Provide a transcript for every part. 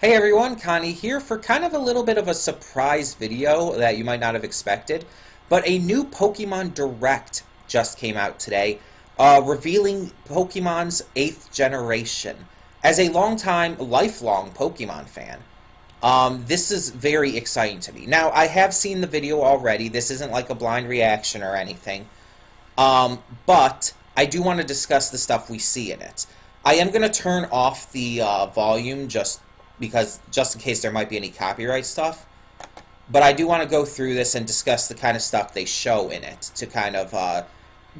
Hey everyone, Connie here for kind of a little bit of a surprise video that you might not have expected, but a new Pokemon Direct just came out today, revealing Pokemon's 8th generation. As a lifelong Pokemon fan, this is very exciting to me. Now, I have seen the video already. This isn't like a blind reaction or anything, but I do want to discuss the stuff we see in it. I am going to turn off the volume just in case there might be any copyright stuff. But I do want to go through this and discuss the kind of stuff they show in it to kind of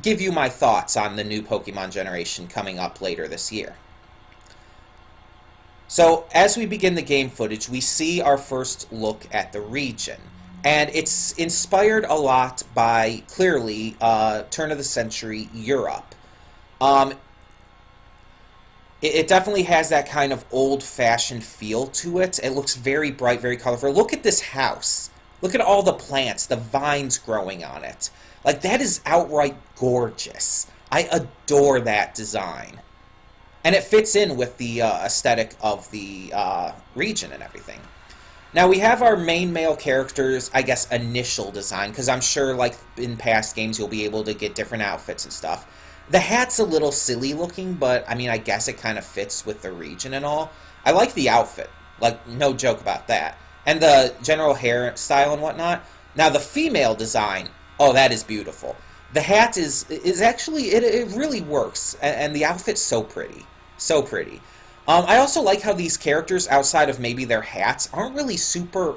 give you my thoughts on the new Pokemon generation coming up later this year. So, as we begin the game footage, we see our first look at the region. And it's inspired a lot by, clearly, turn-of-the-century Europe. It definitely has that kind of old-fashioned feel to it. It looks very bright, very colorful. Look at this house. Look at all the plants, the vines growing on it. Like, that is outright gorgeous. I adore that design. And it fits in with the aesthetic of the region and everything. Now, we have our main male character's, I guess, initial design, because I'm sure, like in past games, you'll be able to get different outfits and stuff. The hat's a little silly looking, but, I mean, I guess it kind of fits with the region and all. I like the outfit. Like, no joke about that. And the general hairstyle and whatnot. Now, the female design, oh, that is beautiful. The hat is actually, it really works. And the outfit's so pretty. So pretty. I also like how these characters, outside of maybe their hats, aren't really super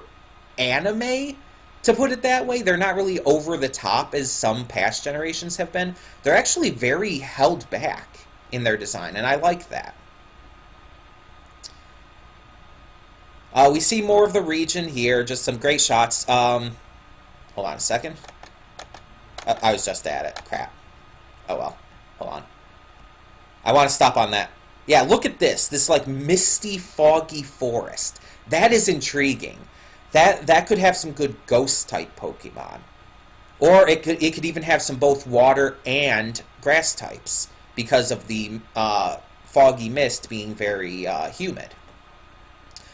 anime, to put it that way. They're not really over the top as some past generations have been. They're actually very held back in their design, and I like that. We see more of the region here, just some great shots. Hold on a second. I was just at it. Crap. Oh well. Hold on. I want to stop on that. Yeah, look at this. This, like, misty, foggy forest. That is intriguing. That could have some good ghost-type Pokemon. Or it could even have some both water and grass types, because of the foggy mist being very humid.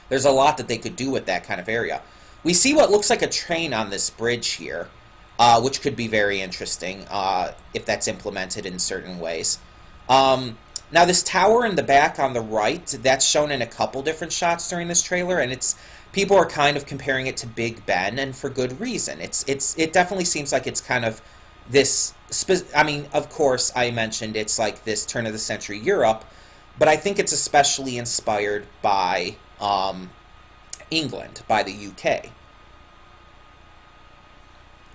There's a lot that they could do with that kind of area. We see what looks like a train on this bridge here, which could be very interesting if that's implemented in certain ways. Now, this tower in the back on the right, that's shown in a couple different shots during this trailer, and people are kind of comparing it to Big Ben, and for good reason. It definitely seems like it's kind of this, I mean, of course, I mentioned it's like this turn-of-the-century Europe, but I think it's especially inspired by England, by the UK.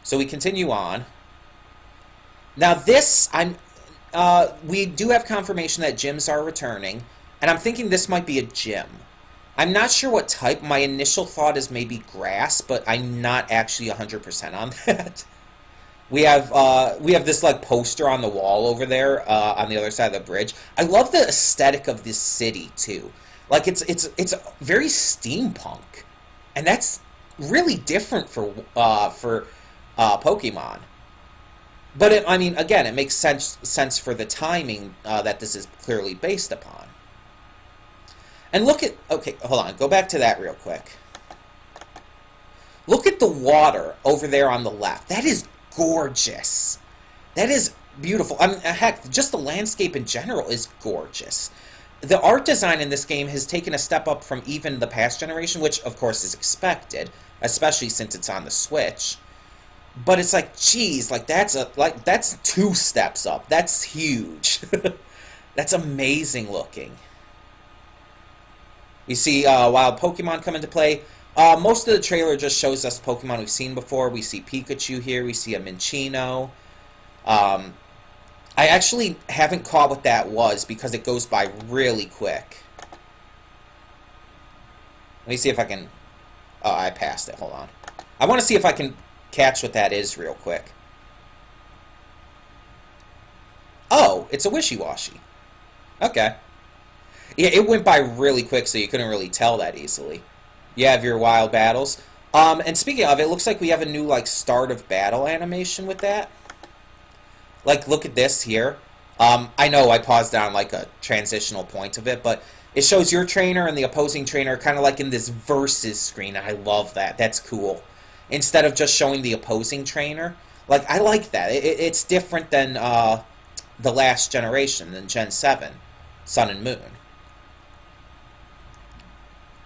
So we continue on. Now this, we do have confirmation that gyms are returning, and I'm thinking this might be a gym. I'm not sure what type. My initial thought is maybe grass, but I'm not actually 100% on that. We have this, like, poster on the wall over there on the other side of the bridge. I love the aesthetic of this city too. Like, it's very steampunk, and that's really different for Pokemon. But I mean, again, it makes sense for the timing that this is clearly based upon. And look at, okay, hold on, go back to that real quick. Look at the water over there on the left. That is gorgeous. That is beautiful. I mean, heck, just the landscape in general is gorgeous. The art design in this game has taken a step up from even the past generation, which, of course, is expected, especially since it's on the Switch. But it's like, geez, like that's 2 steps up. That's huge. That's amazing looking. We see wild Pokemon come into play. Most of the trailer just shows us Pokemon we've seen before. We see Pikachu here. We see a Minccino. I actually haven't caught what that was because it goes by really quick. Let me see if I can... Oh, I passed it. Hold on. I want to see if I can catch what that is real quick. Oh, it's a Wishy-Washy. Okay. Yeah, it went by really quick, so you couldn't really tell that easily. You have your wild battles. And speaking of, it looks like we have a new, like, start of battle animation with that. Like, look at this here. I know I paused down, like, a transitional point of it, but It shows your trainer and the opposing trainer kind of like in this versus screen. I love that. That's cool. Instead of just showing the opposing trainer. Like, I like that. It's different than the last generation, than Gen 7, Sun and Moon.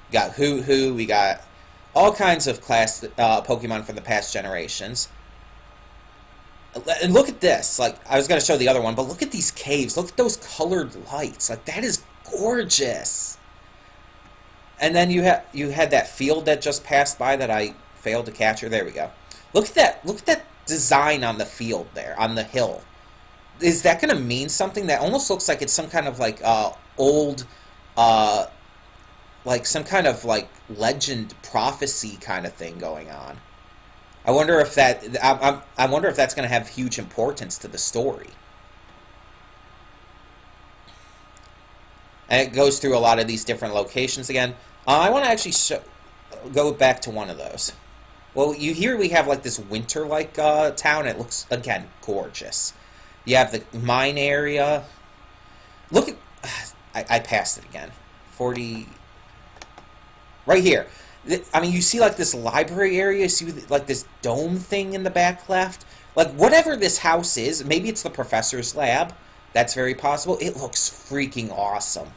We got Hoo-Hoo, we got all kinds of class Pokemon from the past generations. And look at this. Like, I was going to show the other one, but look at these caves. Look at those colored lights. Like, that is gorgeous. And then you had that field that just passed by that I failed to capture. There we go. Look at that. Look at that design on the field there, on the hill. Is that going to mean something? That almost looks like it's some kind of like old, like some kind of like legend prophecy kind of thing going on. I wonder if that. I wonder if that's going to have huge importance to the story. And it goes through a lot of these different locations again. I want to actually go back to one of those. Well, here we have like this winter-like town. It looks, again, gorgeous. You have the mine area. Look at... I passed it again. 40... Right here. I mean, you see like this library area. You see like this dome thing in the back left. Like, whatever this house is, maybe it's the professor's lab. That's very possible. It looks freaking awesome.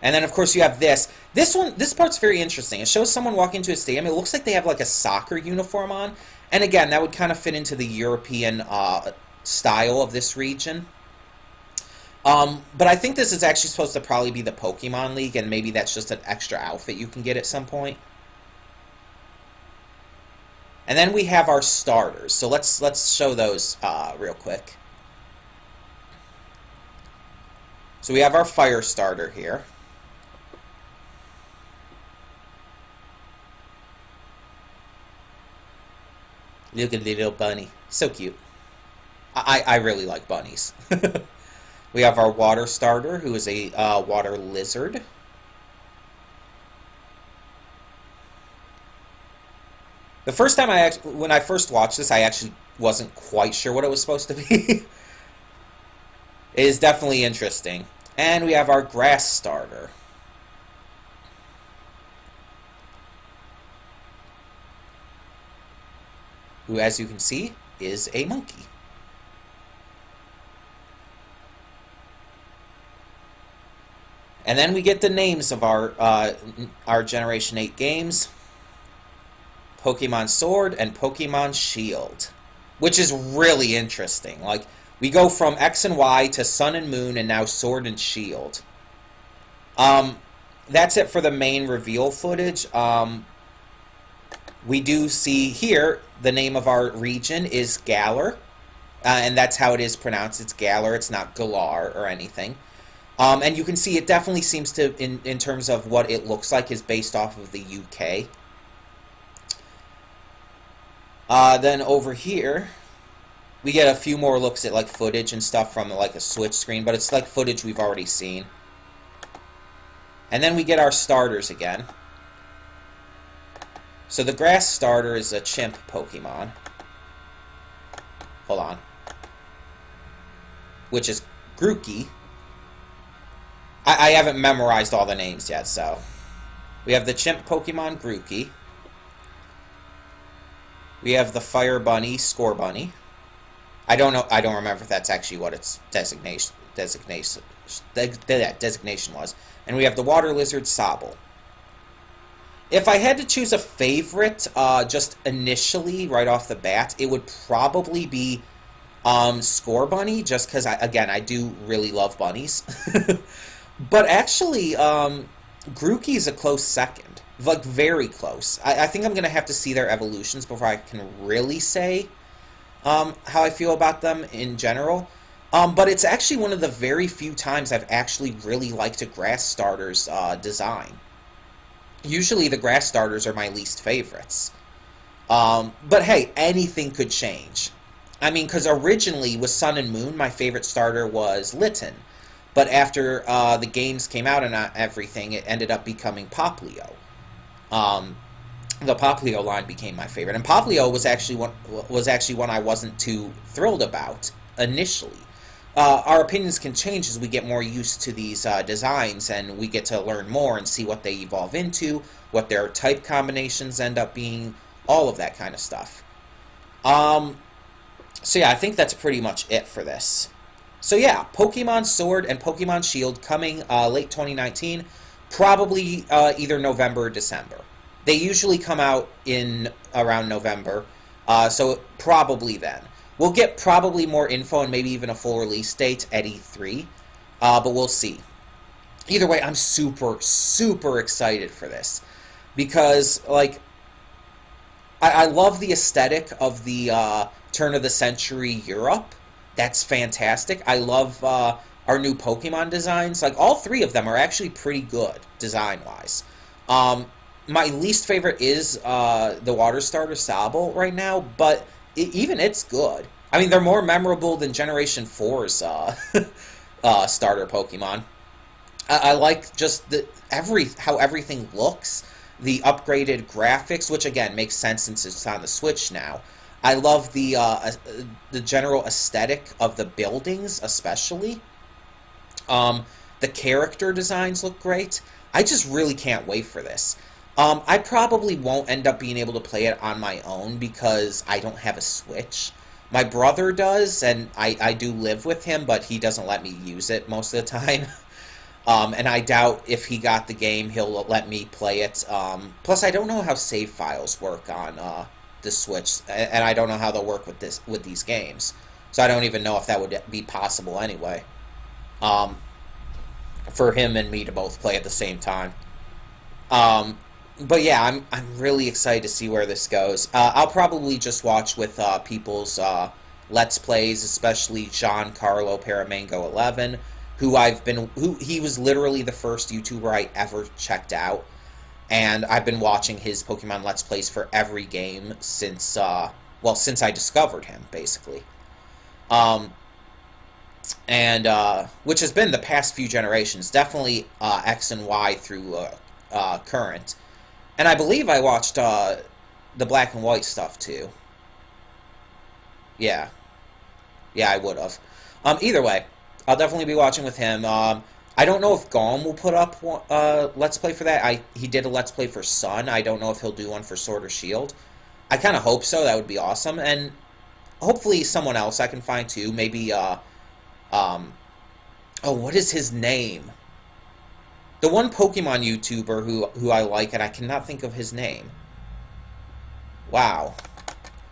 And then, of course, you have this. This part's very interesting. It shows someone walking into a stadium. It looks like they have, like, a soccer uniform on. And, again, that would kind of fit into the European style of this region. But I think this is actually supposed to probably be the Pokemon League, and maybe that's just an extra outfit you can get at some point. And then we have our starters. So let's show those real quick. So we have our fire starter here. Look at the little bunny. So cute. I really like bunnies. We have our water starter, who is a water lizard. The first time when I first watched this, I actually wasn't quite sure what it was supposed to be. It is definitely interesting. And we have our grass starter. Who, as you can see, is a monkey. And then we get the names of our Generation 8 games. Pokemon Sword and Pokemon Shield. Which is really interesting. Like, we go from X and Y to Sun and Moon and now Sword and Shield. That's it for the main reveal footage. We do see here the name of our region is Galar. And that's how it is pronounced. It's Galar. It's not Galar or anything. And you can see it definitely seems to, in terms of what it looks like, is based off of the UK. Then over here, we get a few more looks at like footage and stuff from like a Switch screen, but it's like footage we've already seen. And then we get our starters again. So the grass starter is a chimp Pokemon. Hold on. Which is Grookey. I haven't memorized all the names yet, so. We have the chimp Pokemon Grookey. We have the Fire Bunny, Score Bunny. I don't know. I don't remember if that's actually what its designation was. And we have the Water Lizard, Sobble. If I had to choose a favorite, just initially, right off the bat, it would probably be Score Bunny, just because, again, I do really love bunnies. But actually, Grookey is a close second. Like, very close. I think I'm going to have to see their evolutions before I can really say how I feel about them in general. But it's actually one of the very few times I've actually really liked a grass starter's design. Usually the grass starters are my least favorites. But hey, anything could change. I mean, because originally with Sun and Moon, my favorite starter was Litten. But after the games came out and everything, it ended up becoming Poplio. The Poplio line became my favorite, and Poplio was actually one I wasn't too thrilled about initially. our opinions can change as we get more used to these designs, and we get to learn more and see what they evolve into, what their type combinations end up being, all of that kind of stuff. Um, so yeah, I think that's pretty much it for this. So yeah, Pokemon Sword and Pokemon Shield coming late 2019, probably either November or December. They usually come out in around November, so probably then. We'll get probably more info and maybe even a full release date at E3, but we'll see. Either way, I'm super, super excited for this because, like, I love the aesthetic of the turn of the century Europe. That's fantastic. I love our new Pokemon designs. Like, all three of them are actually pretty good design wise. My least favorite is the water starter Sable right now, but even it's good. I mean, they're more memorable than Generation 4's starter Pokemon. I like just how everything looks, the upgraded graphics, which again makes sense since it's on the Switch now. I love the general aesthetic of the buildings, especially. The character designs look great. I just really can't wait for this. I probably won't end up being able to play it on my own because I don't have a Switch. My brother does, and I do live with him, but he doesn't let me use it most of the time. And I doubt if he got the game, he'll let me play it. Plus, I don't know how save files work on the Switch, and I don't know how they'll work with these games. So I don't even know if that would be possible anyway. Um, for him and me to both play at the same time. But yeah, I'm really excited to see where this goes. I'll probably just watch with people's Let's Plays, especially Giancarlo Paramango 11, who he was literally the first YouTuber I ever checked out, and I've been watching his Pokemon Let's Plays for every game since since I discovered him, basically. Um, and which has been the past few generations, definitely X and Y through current. And I believe I watched the black and white stuff too. Yeah, yeah, I would have. Either way, I'll definitely be watching with him. I don't know if Gom will put up Let's Play for that. He did a Let's Play for Sun. I don't know if he'll do one for Sword or Shield. I kind of hope so. That would be awesome. And hopefully someone else I can find too. Maybe, oh, what is his name? The one Pokemon YouTuber who I like, and I cannot think of his name. Wow.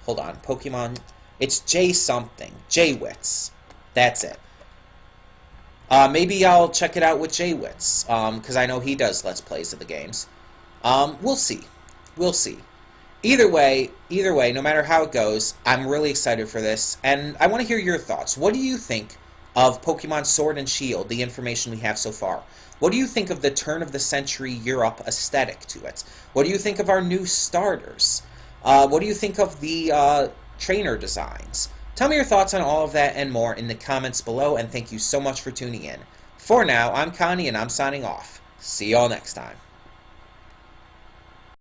Hold on. Pokemon. It's J something. J-Wits. That's it. Maybe I'll check it out with J-Wits, because I know he does Let's Plays of the games. We'll see. We'll see. Either way, no matter how it goes, I'm really excited for this, and I want to hear your thoughts. What do you think of Pokemon Sword and Shield, the information we have so far? What do you think of the turn-of-the-century Europe aesthetic to it? What do you think of our new starters? What do you think of the trainer designs? Tell me your thoughts on all of that and more in the comments below, and thank you so much for tuning in. For now, I'm Connie, and I'm signing off. See y'all next time.